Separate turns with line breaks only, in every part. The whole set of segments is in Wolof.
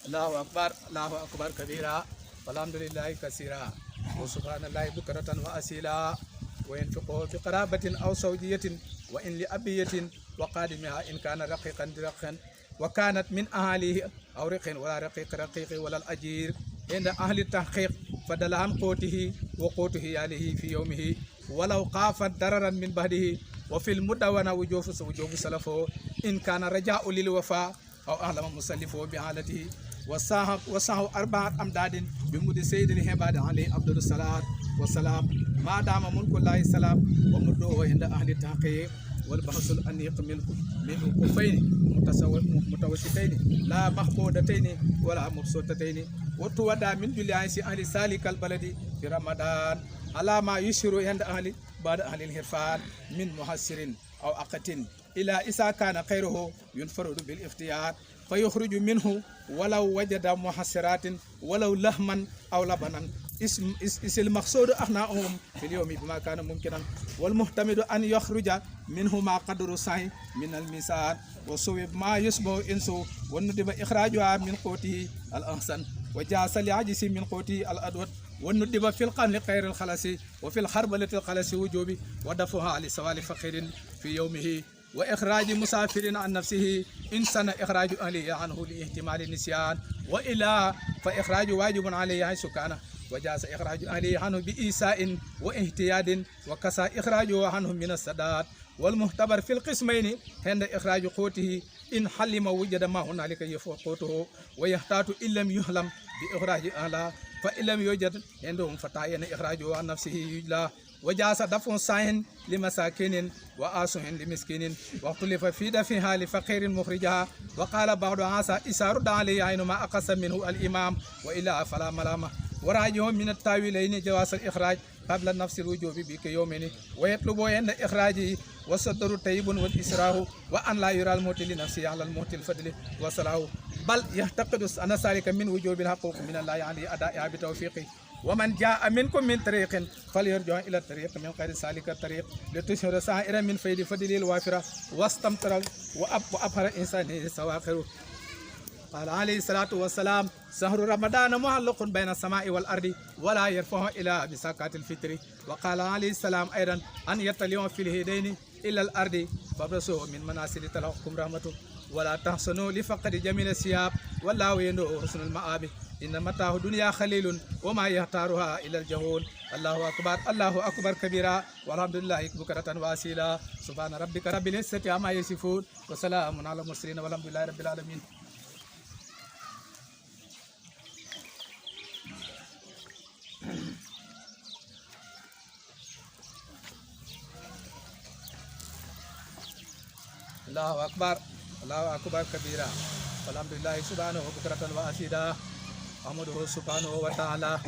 الله أكبر كبيرا والحمد لله كثيرا وسبحان الله بكرة وأصيلا وينفقه بقرابة أو زوجية وإن لأبية وقادمها إن كان رقيقا برقا وكانت من أهله أو رق ولا رقيق ولا الأجير عند أهل التحقيق فدل عن قوته وقوته عليه في يومه ولو خاف ضررا من بعده وفي المدونة وجوب سلفه إن كان رجاء للوفاء أو أعلم مسلفه بحالته وصاه 4 أمداد بمد سيد الهباد عليه عبد الصلاة والسلام ما دام ملك الله السلام ومده عند أهل التحقيق والبحث الأنيق من كفين متوسطين لا محمودتين ولا مبسوطتين وتودى من جليس أهل سالك البلد في رمضان على ما يشير عند أهل بعد أهل الهرفان من محسر أو أقت إلى إذا كان خيره ينفرد بالاختيار فيخرج منه ولو وجد محسرات ولو لحما أو لبنا اسم المقصود أحناؤهم في اليوم بما كان ممكنا والمحتمد أن يخرج منه ما قدر سعي من الميزان وصوب ما يشبه إنسو وندب إخراجها من قوته الأحسن وجاس لعجز من قوته الأدود وندب في القمل غير الخلص وفي الحربلة الخلص وجوب ودفعها لسوال فقير في يومه وإخراج مسافر عن نفسه إن سن إخراج أهله عنه لاحتمال النسيان وإلا فإخراج واجب عليه حيث كان وجاز إخراج أهله عنه بإيساء واهتياد وكسى إخراجه عنه من السداد والمختبر في القسمين عند إخراج قوته إن حلم وجد ما هنالك يفوق قوته ويحتاج إن لم يحلم بإخراج أهله فإن لم يوجد عندهم فتعين إخراجه عن نفسه يجلى وجاز دفع ساهن لمساكين وآسه لمسكين واختلف في دفعها لفقير مخرجها وقال بعض عاصى إسار عليه عين ما أقص منه الإمام وإلا فلا ملامة وراجهم من التاويلين جواز الإخراج قبل النفس الوجوب بك يومين ويطلب عند إخراجه والصدر طيب والإسراه وأن لا يرى الموت لنفسه على الموت الفضل وصلاه بل يعتقد أن ذلك من وجوب الحقوق من الله يعني أدائها بتوفيقه ومن جاء منكم من طريق فليرجع إلى الطريق من غير ذلك الطريق لتشهر سائر من فيد فضل الوافرة واستمتر وأبهر إنسان سواخره قال عليه الصلاة والسلام شهر رمضان معلق بين السماء والأرض ولا يرفع إلى بساقات الفطر وقال عليه السلام أيضا أن يطلعوا في الهدين إلى الأرض فابرسوا من مناسل تلقكم رحمته ولا تحسنوا لفقد جميل الثياب والله يندو حسن المآب إن متاع الدنيا خليل وما يختارها إلى الجهول الله أكبر كبيرا والحمد لله بكرة وأصيلا سبحان ربك رب العزة عما يصفون وسلام على المرسلين والحمد لله رب العالمين. الله أكبر كبيرا والحمد لله سبحانه بكرة وأصيلا Ahmadu subhanahu wa ta'ala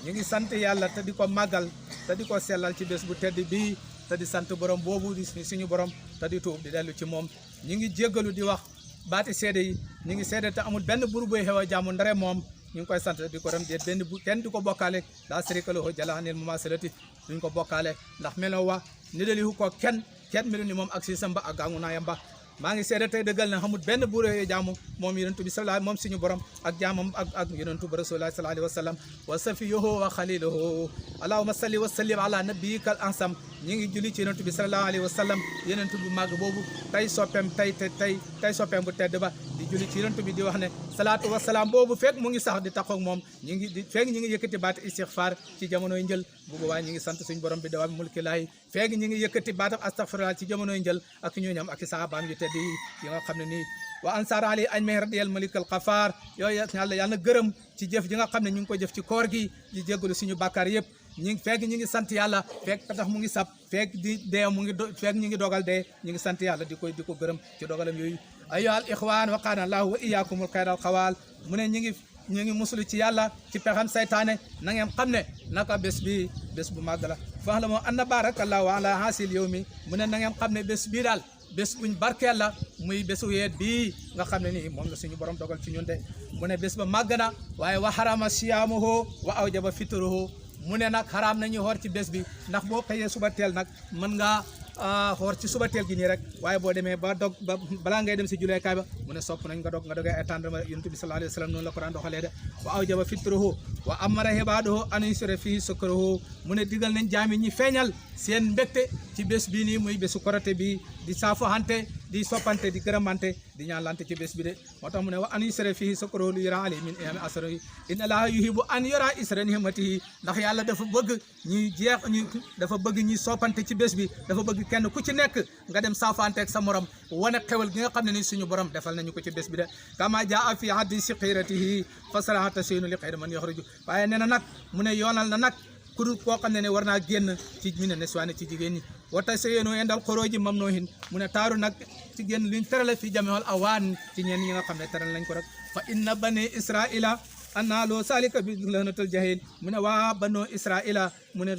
ñu ngi sant yàlla te di ko màggal te di ko sellal ci bés bu tedd bii te di sant borom boobu di suñu borom te di tuub di dellu ci moom ñu ngi jéggalu di wax baati seede yi ñu ngi seede te amul benn bur buy xew a jàmm ndare moom ñu ngi koy sant di ko rem déet benn bu kenn di ko bokkaale daa sharika lahu jalaanil mumasalati duñ ko bokkaale ndax meloo wa ni dalihu ko kenn melu ni moom ak si samba ak gàngu naayam ba maa ngi seede tey dëggal na xamul benn buur yooyu jaamu moom yonentu bi sallallahu moom suñu borom ak jaamam ak yonentu bi rasulullah sallallahu alayhi wa sallam wa safiyuhu wa khaliluhu allahumma salli wa sallim ala nabiyyikal ansam ñi ngi julli ci yonentu bi sallallahu alayhi wa sallam yonentu bu màgg boobu tey soppeem tey soppeem bu tedd ba di julli ci yonentu bi di wax ne salaatu wa salaam boobu fekk mu ngi sax di taxaw ak moom ñi ngi yëkkati baat istighfar ci jamonoy njël bu boobaa ñi ngi sant suñu borom bi dawam mulki laay fekk ñi ngi yëkkati baat astaghfirullah ci jamonoy njël ak ñooñam ak sahabaam yu tedd yi nga xam ne nii wa ansar ali añ may radiyal malik al qafaar yooyu yàlla na gërëm ci jëf ji nga xam ne ñu ngi ko jëf ci koor gi di jéggalu suñu bàkkaar yëpp fekk ñi ngi sant yàlla fekk tax mu ngi sab fekk di dee fekk ñi ngi dogal dee ñi ngi sant yàlla di ko gërëm ci dogalam yooyu ayyuhal ixwaan wa qaana allahu wa iyyakumul xayral xawaal mu ne ñi ngi musulu ci yàlla ci pexam saytaane na ngeen xam ne naka bés bu màgg la fax la moo anna barakallahu ala hasil yow mi mu ne na ngeen xam ne bés bii daal bés buñ barkeel la muy bésu yeet bii nga xam ne nii moom la suñu borom dogal ci ñun de mu ne bés ba màgg na waaye wa harama siyaamuhu wa awjaba fitruhu mu ne nag xaraam nañu xoor ci bés bi ndax boo xëyee suba teel nag mën ngaa xoor ci suba teel gi nii rek waaye boo demee ba dog ba balaa ngay dem si juleekaay ba mu ne sopp nañ nga dogee ay tàndarma yonent bi sallallahu alayhi wa sallam noonu la ko daan doxalee de wa awjaba fitrahu wa amara ibaadahu an yusra fii sukrahu mu ne digal nañ jaami ñi feeñal seen mbégte ci bés bii nii muy bésu korité bi di saafoxante di soppante di gërëmante di ñaanlante ci bés bi de moo tax mu ne wa an yusra fii sukrahu li yura ali min ihami asrahi inna allaha yuhibbu an yura isra nihmatihi ndax yàlla dafa bëgg dafa bëgg ñi soppante ci bés bi dafa bëgg kenn ku ci nekk nga dem saafanteeg sa morom wane xewal gi nga xam ne ni suñu borom defal nañu ko ci bés bi de kama jaa fi hadisi xiratihi fasarahata seynu li xayri man yaxruju waaye nee na nag mu ne yoonal na nag ku dul koo xam ne war naa génn ci mi ne neswaane ci jigéen ñi wata seyéeno endal xorooji mam noohin mu ne taaru nag ci génn luñ terale fi jamewal awaan ci ñeen ñi nga xam ne teral nañ ko rek fa inna bani israila annaaloo salika bi lanatal jahil mu ne waa bannoo israila mu ne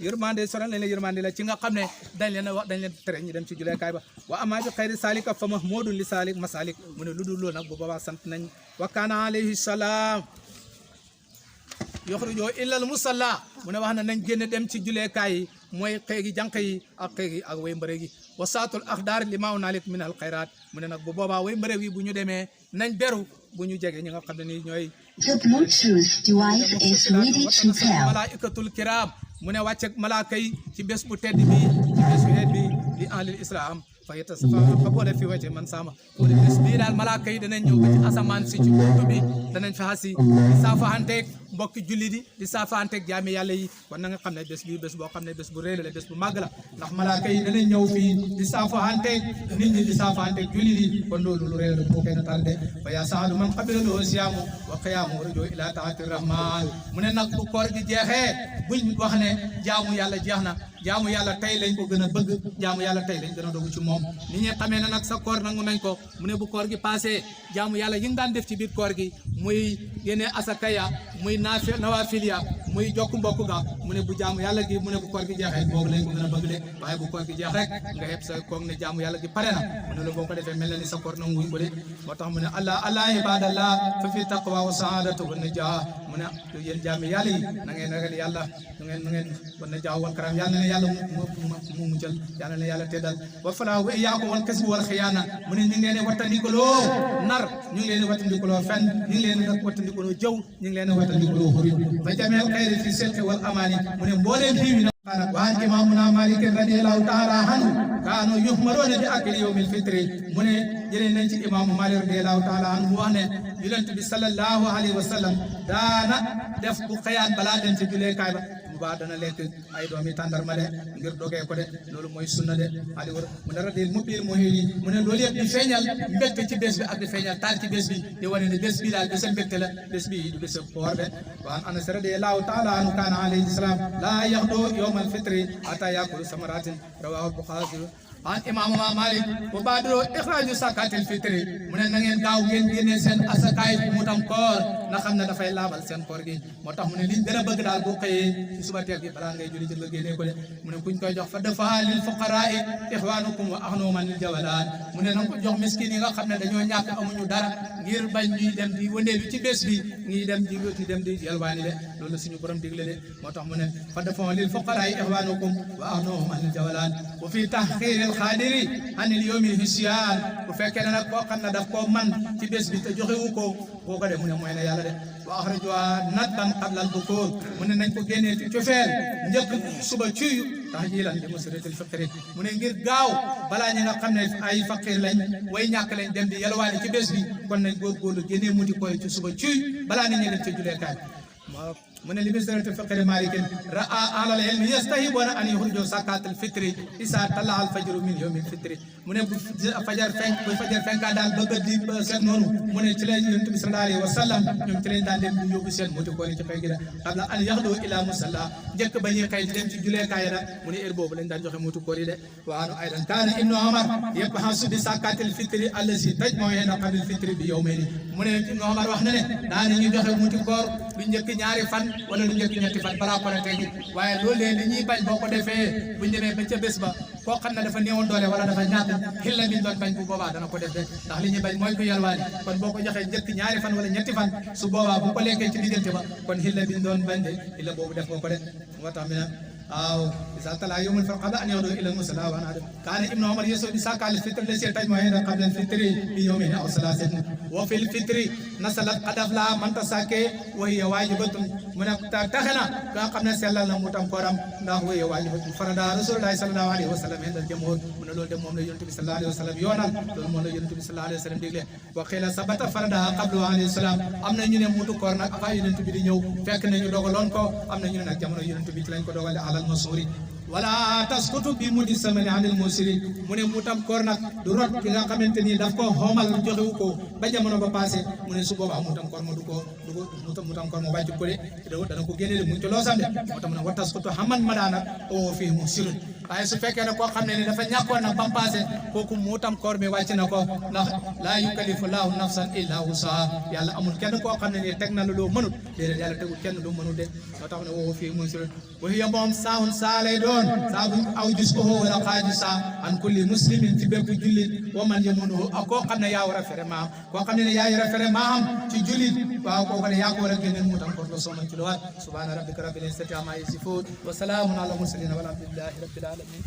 yërmande soral nañ la yërmande la ci nga xam ne dañ leen tere ñu dem ci juleekaay ba wa ama bi xayri salika fa mahmudun li salik masalik mu ne lu dul loolu nag bu boobaa sant nañ wa kana alayhi salaam yoxrujoo illal musalla mu ne wax na nañ génn dem ci juleekaay yi mooy xeegi jànq yi ak xeegi ak way mbërëg yi wa saatul axdaar li maaw naalik min al xayraat mu ne nag bu boobaa way mbërëg yi bu ñu demee nañ beru bu ñu jege ñi nga xam ne nii ñooy
The Bluetooth device is ready to pair.
malaikatul kiram mu ne wàcce malaaka yi ci bés bu tedd bi ci bés bu tedd bi li alil islam fa boole fi wacce man sama mu ne bés bii daal malaaka yi danañ ñëw ba ci asamaan si ci buntu bi danañ fa xasi di saafahanteeg mbokki julli di saafahanteeg jaami yàlla yi kon na nga xam ne bés bii bés boo xam ne bés bu réy la bés bu màgg la ndax malaaka yi danañ ñëw fii di saafahanteeg nit ñi di saafahanteeg julli di kon loolu lu réy la boo koy natal de fa yaa saadu man qabila loo siyaamu wa qiyaamu rajoo ila taati rahman mu ne nag bu koor gi jeexee buñ wax ne jaamu yàlla jeex na jaamu yàlla tey lañ ko gën a bëgg jaamu yàlla tey lañ gën a dogu ci moom ni ñi xamee ne nag sa koor nangu nañ ko mu ne bu koor gi passé jaamu yàlla yi nga daan def ci biir koor gi muy yéene asakaya muy nawafiliya muy jokk mbokk ga mu ne bu jaamu yàlla gi mu ne bu koor gi jeexee boobu lañ ko gën a bëgg de waaye bu koor gi jeex rek nga yeb sa koog ne jaamu yàlla gi pare na mu ne la boo ko defee mel na ni sa koor nangu wuñ ko de moo tax mu ne allah ibadallah fa fi taqwa wa saadatu wa najaa mu ne yéen jaami yàlla yi na ngeen ragal yàlla na ngeen wa najaa wal karam yàlla ne yàlla mu muccal yàlla ne yàlla teddal wa falaa wa iyaakum wal kasbi wal xiyaana mu ne ñu ngi leen wattandikuloo nar ñu ngi leen wattandikuloo fen ñu ngi leen wattandikuloo jëw ñu ngi leen wattandikuloo xuri fa jameel xayri fi sidqi wal amaani mu ne mbooleem xiiwi na waan imaamuna Maalik radiyallahu taala anhu kaanu yuhmaroona bi akli yawmil fitri mu ne jëlee nañ ci imaamu Maalik radiyallahu taala anhu mu wax ne yonent bi sallallahu alayhi wa sallam daana def bu xëyaat balaa dem ci juleekaay ba bu baax dana lekk ay doomi tàndarma de ngir dogee ko de loolu mooy sunna de ali war mu ne radil mu biir muhiri mu ne loolu yëpp di feeñal mbégte ci bés bi ak di feeñal taal ci bés bi di wane ne bés bi daal bésam mbégte la bés bi du bésam koor de waan anas radiyallahu taala anhu kaana alayhi salaam laa yaxdu yawmal fitri ata yakulu samaratin rawahu Buxaari an imaamu Maalik bu baadoo ixraaju zakatil fitri mu ne na ngeen gaaw ngeen génne seen asakaay mutam koor na xam ne dafay laabal seen koor gi moo tax mu ne liñ gën a bëgg daal boo xëyee ci suba teel gi balaa ngay julli jël nga génne ko de mu ne kuñ koy jox fa dafa lil fuqaraa ixwaanukum wa axnooman lil jawalaan mu ne nanga ko jox miskin yi nga xam ne dañoo ñàkk amuñu dara ngir bañ ñuy dem di wëndeelu ci bés bi ñuy dem di yalwaani de loolu suñu borom digle de moo tax mu ne fa dafa lil fuqaraa ixwaanukum wa axnooman lil jawalaan wa fi tahqiiril xaadiri anil yawmil hisyaan bu fekkee ne nag koo xam ne daf koo man ci bés bi te joxewu ko boo ko de mu ne mooy na yàlla de wa axrajuha nadban qablal bukuur mu ne nañ ko génnee ci cofeel njëkk suba ciyu tahjiilan li musratil faqri mu ne ngir gaaw balaa ñi nga xam ne ay faqir lañ way ñàkk lañ dem di yalwaani ci bés bi kon nañ góorgóorlu génnee muti koy ci suba ciy balaa nit ñi dem ca juleekaay mu ne li musratil faqri malikin ra'a ahlal ilmi yastahibuuna an yuxriju zakatal fitri isa tala al fajru min yawmil fitri mu ne bu fajar fenka daal bëgg di seet noonu mu ne ci la yonent bi sallallahu alayhi wa sallam ñoom ci lañ daan dem di yóbbu seen muti koor ci xëy gi da qabla an yaxdu ila musalla njëkk ba ñuy xëy di dem ci juleekaay da mu ne heure boobu lañ daan joxe muti koor yi de waanu aydan kaana ibnu Umar yabhasu bi zakatil fitri allazi tajma'u bayna qabil fitri bi yawmayni mu ne ibnu Umar wax na ne daan ñu joxe muti koor lu njëkk ñaari fan wala lu njëkk ñetti fan balaa ko tey waaye loolu leen li ñuy bañ boo ko defee bu ñu demee ba ca bés ba koo xam ne dafa néewoon doole wala dafa ñàkk xil la biñ doon bañ bu boobaa dana ko def de ndax li ñuy bañ mooy ku yalwaani kon boo ko joxee njëkk ñaari fan wala ñetti fan su boobaa bu ko lekkee ci diggante ba kon xil la biñ doon bañ de xil la boobu def ko de moo tax mi ne أو إذا طلع يوم الفرقة أن يعودوا إلى المصلى كان ابن عمر يسوع بساق الفطر الذي تجمع قبل الفطر بيومين أو ثلاثة وفي الفطر نسلت قد أفلح من تساكي وهي واجبة من تخنا قبل سلا لموتام كرام وهي واجبة فرد رسول الله صلى الله عليه وسلم عند الجمهور من لول دم من يونس صلى الله عليه وسلم يونال لول من يونس صلى الله عليه وسلم ديغلي وقيل ثبت فردها قبل عليه السلام amna ñu ne mutu koor nak aka yonent bi di ñew fekk nañu dogalon ko amna ñu ne nak jamono yonent bi ci lañ ko dogal alal masuri wala tasqutu bi mudi samani anil musiri mu ne mutam koor nak du rot ki nga xamanteni daf ko xomal joxewu ko ba jamono ba passé mu ne su boba mutam koor mo du ko mutam koor mo wacc ko de dana ko gene de mu ci losam de motam na watasqutu haman madana o fi musirun ay su fekkee ne koo xam ne ni dafa ñàkkoon nag ba mu passé kooku muutam koor mi wàcc na ko ndax laa yukallifu laahu nafsan illa wusaha yàlla amul kenn koo xam ne ni teg na la loo mënut déedéet yàlla tegul kenn loo mënut de moo tax ne woo fii mun si wa hiya moom saahun saa lay doon saa bu aw gis ko wala xaaju saa an kulli muslimin ci bépp jullit wa man yamunuhu ak koo xam ne yaa war a fere maam koo xam ne ne yaa war a fere maam ci jullit waaw kooku ne yaa ko war a génneel muutam koor la sooman ci luwaat subhaana rabbika rabbil izzati ammaa yasifuun wa salaamun ala mursalin walhamdulillahi rabbil alamin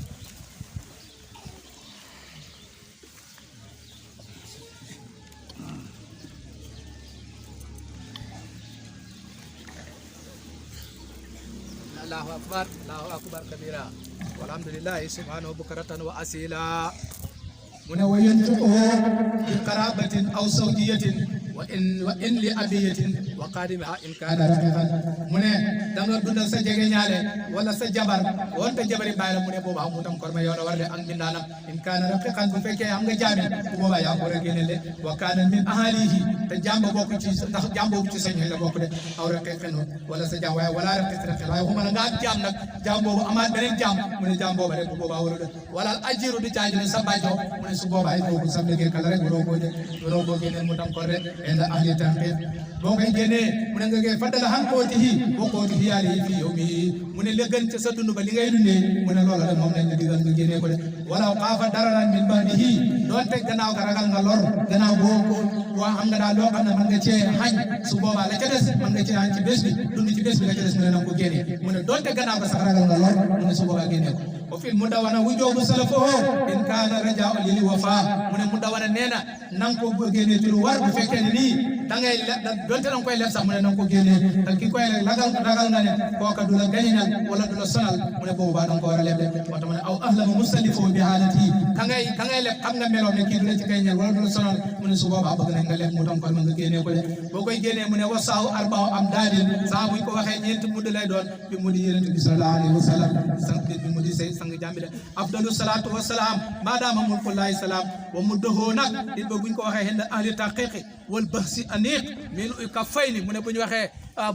الله أكبر كبيرا والحمد لله سبحانه بكرة وأصيلا من وينفقه بقرابة أو زوجية وإن لأبية وقادمها إن كان رفيقا من دعنا دون سجعينياله ولا سجبر وانت جبري بايل من بوبا موتام كرما يونا ورد أن من دانا إن كان رفيقا بفكة هم جامي بوبا يا كورجينله وكان من أهله تجامب بوكتي تجامب بوكتي سنيلا بوكده أو رفيقنا ولا سجوا ولا رفيق هم نعاد جامنا جامب أماد بنين جام من جامب بوبا ورد ولا أجيرو دجاجنا سباجو من سبوبا يبوك سبلك كلاره غروبو جينه موتام كورة عند أهل تنبيه بوكي جينه من عندك فدلا هم كوتيه عليه في يومه من لجن تسدون بلغاي دني من لولا مم نجدين جينه كله ولا وقاف دارنا من بعده دون تجناو كراغال نالور جناو بوكو وهم جنا لو كنا من كذي هاي سبوبا لكذا من كذي هاي تبصي دوني تبصي لكذا من نامكو جينه من دون تجناو كراغال نالور من سبوبا جينه وفي المدونة وجوب سلفه إن كان رجاء للوفاء من المدونة نينا نانكو جينه تلوار بفكرني dangay donte dang koy lef sax mu ne nang ko génne dal ki koy ragal na ne kooka du la gañinal wala du la sonal mu ne boobu ba dang ko war a leb moo tax mu ne aw ahlama musallifo bi halati ka ngay leb xam nga meloom ne kii du la ci gañinal wala du la sonal mu ne su boobaa bëgg nañ nga leb mu tam kon nga génne ko de boo koy génnee mu ne wasaahu arba'u am daadin saa buñ ko waxee ñeenti mudd lay doon bi mu di yonent bi sallallahu alayhi wa sallam bi mu di say sang jàmbi de afdalu salaatu wa salaam maadaama mulkullahi salaam wa mudduhu nag it ba buñ ko waxee henda ahli taqiqi wal bahsi aniq min ukafayni mu ne bu ñu waxee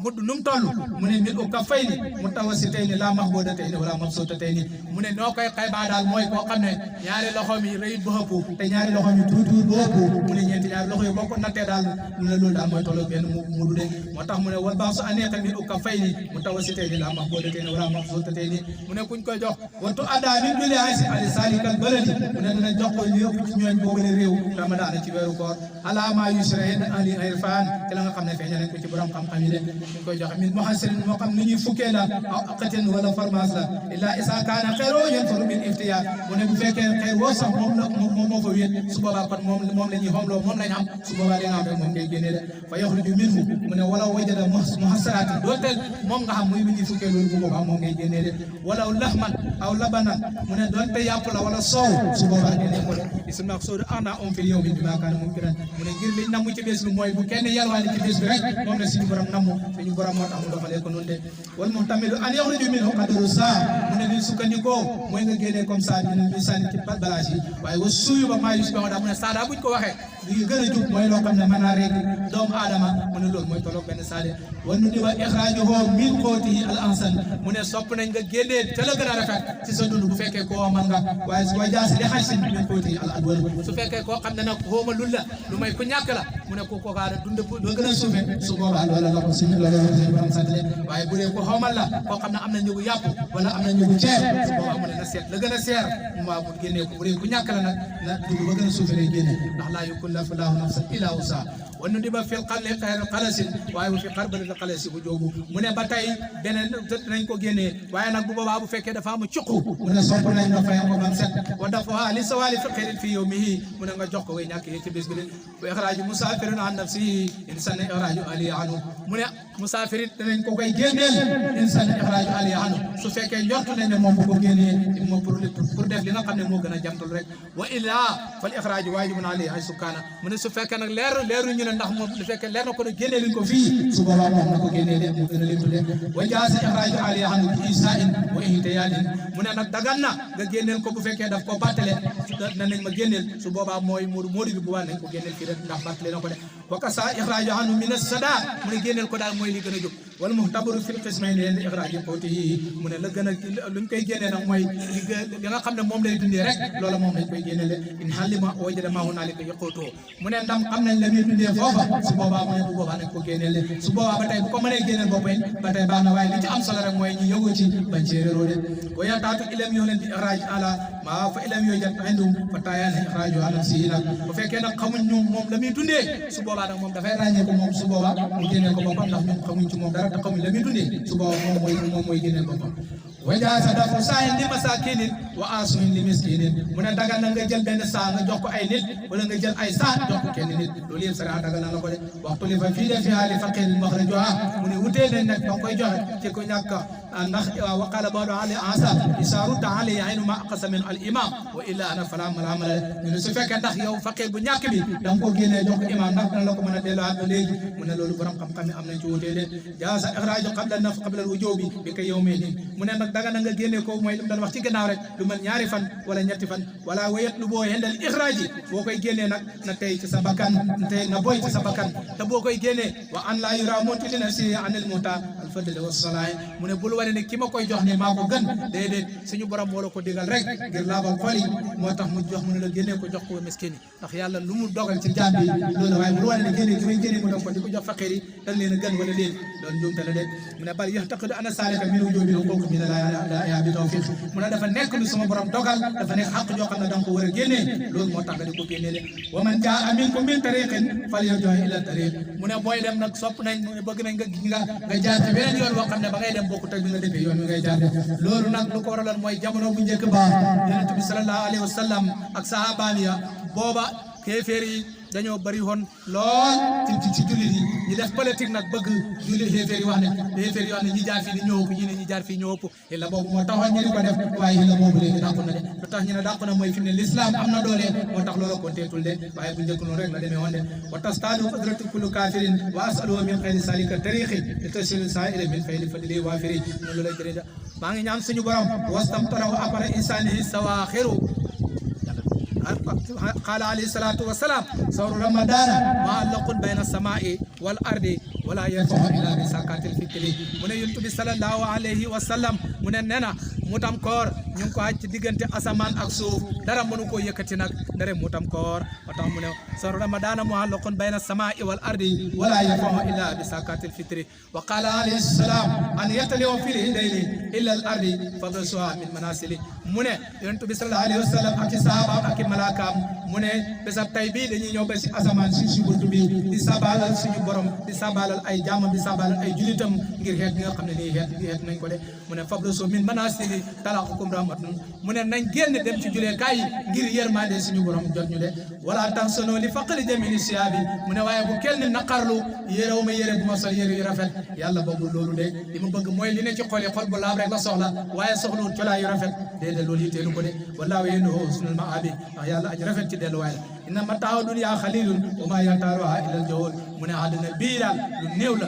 mudd num toll mu ne min ukafayni mutawassitayni la mahbudatayni wala mabsutatayni mu ne noo koy xaymaa daal mooy koo xam ne ñaari loxo mi rëyit bu ëpp te ñaari loxo mi tuuti bu ëpp mu ne ñeenti ñaari loxo yi boo ko nattee daal mu ne loolu daal mooy tolloo benn mu du de moo tax mu ne wal bahsu aniq min ukafayni mutawassitayni la mahbudatayni wala mabsutatayni mu ne kuñ koy jox wattu addaa min duli aysi ali salikal baladi mu ne dana jox ko ñu yëpp ci ñooñ boobu ne réew ramadaan ci weeru koor alaama yusra ahli irfan ci la nga xam ne feeñal nañ ko ci borom xam-xam yi de ñu koy joxe min muhassirin moo xam ni ñuy fukkee la aw aqatin wala formation la illa isa kaana xeero yanfaru min iftiyar mu ne bu fekkee xeer woo sax moom moo fa wéet su boobaa kon moom la ñuy xomloo moom lañ am su boobaa li nga xam rek moom ngay génnee de fa yaxruju minhu mu ne wala wajada muhassaratin doonte moom nga xam muy bu ñuy fukkee loolu bu boobaa moom ngay génnee de wala lahman aw labanan mu ne doonte yàpp la wala soow su boobaa génnee ko de isum nag soodu ana on fil yow bi bima kaana mumkinan mu ne ngir liñ namm ci bés bi mooy bu kenn yalwaani ci bés bi rek moom la suñu borom namm suñu borom moo tax mu doxalee ko noonu de wal muhtamilu an yaxruju minhu qadru saa mu ne li sukkandikoo mooy nga génnee comme ça ñu sànni ci balage yi waaye wa suuyu ba maa yusbihu daa mu ne saa daa buñ ko waxee li gën a jub mooy loo xam ne mën naa rek doomu aadama mu ne loolu mooy tolloog benn saa de wa nu di wa ixraajuhu min qootihi al ahsan mu ne sopp nañ nga génnee te la gën a rafet ci sa dund bu fekkee koo man nga waaye su wa jaasi li xaysin min qootihi al adwal su fekkee koo xam ne nag xooma lul la lu may ku ñàkk la mu ne ko kookaa dund loo gën a suufe su boobaa loola la ko suñu borom sant leen waaye bu dee ko xoomal la koo xam ne am na njëgu yàpp wala am na njëgu ceeb su boobaa mu ne na seet la gën a seer mu waa mu génnee ko bu dee ku ñàkk la nag na dugg ba gën a suufe lay génne ndax laa yukul yukallifu llaahu nafsan illaa wus'ahaa wa nudiba fil qalbi xayra xalasin waaye bu fi xarbali xalasi bu jóobu mu ne ba tey beneen nañ ko génnee waaye nag bu boobaa bu fekkee dafa am cuqu mu ne sopp nañ nga fay ko bam set wa dafa li sawali fi xërin fi yawmihi mu ne nga jox ko way ñàkk yi ci bés bi de wa ixraaju musaafirin an nafsihi insan ixraaju ali anhu mu ne musaafirin danañ ko koy génneel insan ixraaju ali anhu su fekkee njort nañ ne moom bu ko génnee moom pour def li nga xam ne moo gën a jantul rek wa illaa fal ixraaju waajibun alayhi ay sukkaana mu ne su fekkee nag leeru ñu ne ndax moom su fekkee leer na ko ne génnee luñ ko fii su boobaa moom na ko génnee leen mu gën a leen tudde wa jaasa ixraaju ali anhu bi isaa'in wa ihtiyaadin mu ne nag dagan na nga génneel ko bu fekkee daf ko bàttale na nañ ma génneel su boobaa mooy moodu bi bu waa nañ ko génneel fii rek ndax bàttale na ko de wa kasa ixraaju anhu min as-sadaa mu ne génneel ko daal mooy li gën a jóg wala muhtabaru fil qismayni leen ixraaju qawtihi mu ne la gën a luñ koy génnee nag mooy li nga xam ne moom lay dundee rek loola moom lañ koy génneele in halima wajada ma hunaalika yaqutoo mu ne ndam xam nañ la muy dundee foofa su boobaa mu ne bu boobaa nañ ko génneele su boobaa ba tey bu ko mënee génneel boppam ba tey baax na waaye li ci am solo rek mooy ñu yëgu ci bañ cee réeroo de wa yataatu ilam yoo leen di ixraaj ala maa fa ilam yoo jat indum fa taayaana ixraaju ala si nag bu fekkee nag xamuñ ñoom moom la muy dundee su boobaa nag moom dafay ràññee ko moom su boobaa mu génneel ko boppam ndax ñoom xamuñ ci moom dara te xamuñ la muy dundee su boobaa moom mooy génneel boppam wa jaasa dafu saahin li masaakinin wa aasuhin li miskinin mu ne dagal na nga jël benn saa nga jox ko ay nit wala nga jël ay saa jox ko kenn nit loolu yëpp sara dagal na la ko de waxtu li fa fii de fi haali faqirin maxrajuha mu ne wutee nañ nag ba koy joxe ci ko ñàkk ndax wa qala ba'du ali asa isaaru taali aynu ma aqasa min al imam wa illa ana fala malamala ñu ne su fekkee ndax yow faqir bu ñàkk bi da nga ko génnee jox ko imam ndax dana la ko mën a delluwaat ba léegi mu ne loolu borom xam-xam yi am nañ ci wutee de jaasa ixraaju qabla naf qabla al wujubi bi ka yawmin mu ne nag daga na nga génne ko mooy lu mu doon wax ci gannaaw rek lu mel ñaari fan wala ñetti fan wala wayet lu boo hendal ixraaji boo koy génnee nag na tey ci sa bakkan tey na boy ci sa bakkan te boo koy génnee wa an laa yura monti li nafsi anil muta al fadl wa salaay mu ne bul wane ne ki ma koy jox ne maa ko gën déedéet suñu borom moo la ko digal rek ngir laabal xol yi moo tax mu jox mu ne la génnee ko jox ko miskin yi ndax yàlla lu mu dogal ci jaam bi loolu waaye bul wane ne génnee ki may génnee mu doog ko di ko jox faqir yi dañ leen a gën wala leen loolu njuumte la de mu ne bal yaxtaqidu ana saalika min wujubil huquq min yaa bi tawfiq mu ne dafa nekk lu sama borom dogal dafa nekk xaq joo xam ne da nga ko war a génnee loolu moo tax nga di ko génnee de wa man jaa minkum min tariqin falyarji ila tariq mu ne booy dem nag sopp nañ bëgg nañ nga jaar ci beneen yoon boo xam ne ba ngay dem bokkut ak bi nga defee yoon wi ngay jaar loolu nag lu ko waraloon mooy jamono bu njëkk ba yonent bi sallallahu alayhi wa sallam ak sahabaam ya booba kéeféer yi dañoo bari woon lool ci jullit yi ñu def politique nag bëgg jullit xéeféer yi wax ne ñi jaar fii di ñëw ëpp ñi ne ñi jaar fii ñëw ëpp illa boobu moo taxoon ñu di ko def waaye illa boobu léegi dàqu na de lu tax ñu ne dàqu na mooy fi mu ne l'islam am na doole moo tax loola konteetul de waaye bu njëkk noonu rek la demee woon de wa tastaadu qudratu kullu kafirin wa asaluhu min xayri salika tariqi li tasilu saa'ila min fayli fadli waafiri noonu lay jëriñ de maa ngi ñaan suñu borom wastam taraw apara insanihi sawaaxiru قال عليه الصلاة والسلام صور رمضان معلق بين السماء والأرض ولا يرفع إلى بساكات الفكر من ينتبه صلى الله عليه وسلم من ننا mutam koor ñu ngi ko aj ci diggante asamaan ak suuf dara mënu ko yëkkati nag ndare mutam koor ba tax mu ne sahru ramadana muallaqun bayna samaa'i wal ardi wala yarfa'u illa bi sakatil fitri wa qala alayhi salam an yatali'u fil hidayni illa al ardi fadsuha min manasili mu ne yonent bi sallallahu alayhi wa sallam ak sahaba ak malaakaam mu ne bésab tay bii dañuy ñëw ba si asamaan si buntu bi di sabalal suñu borom di sabalal ay jaamam di sabalal ay julitam ngir xeet bi nga xam ne nii xeet nañ ko de mu ne fadsuha min manasili talaqukum rahmatun mu ne nañ génn dem ci julee kaay ngir yërmande suñu borom jot ñu de wala tahsanu li faqri jamili siyabi mu ne waaye bu kenn naqarlu yérew ma yére bu ma sol yére yu rafet yàlla bëggul loolu de li mu bëgg mooy li ne ci xol yi xol bu laab rek la soxla waaye soxlawul colaa yu rafet déedéet loolu yitteelu ko de wallaahu yenduhu husnul maabi ndax yàlla aji rafet ci delluwaay la inna mataa'a dunya xalilun wa ma yantaaruha illa al-jahul mu ne àdduna bii daal lu néew la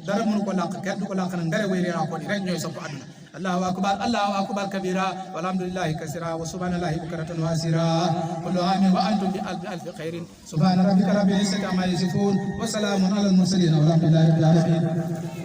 dara mënu ko làq kenn du ko làq nag ndare way réeraa ko ni rek ñooy sopp àdduna allahu akbar kabira walhamdulillahi kasira wa subhanallahi bukratan wa asira kullu amin wa antum bi alfi khairin subhana rabbika rabbil izzati amma yasifun wa salamun alal mursalin walhamdulillahi rabbil alamin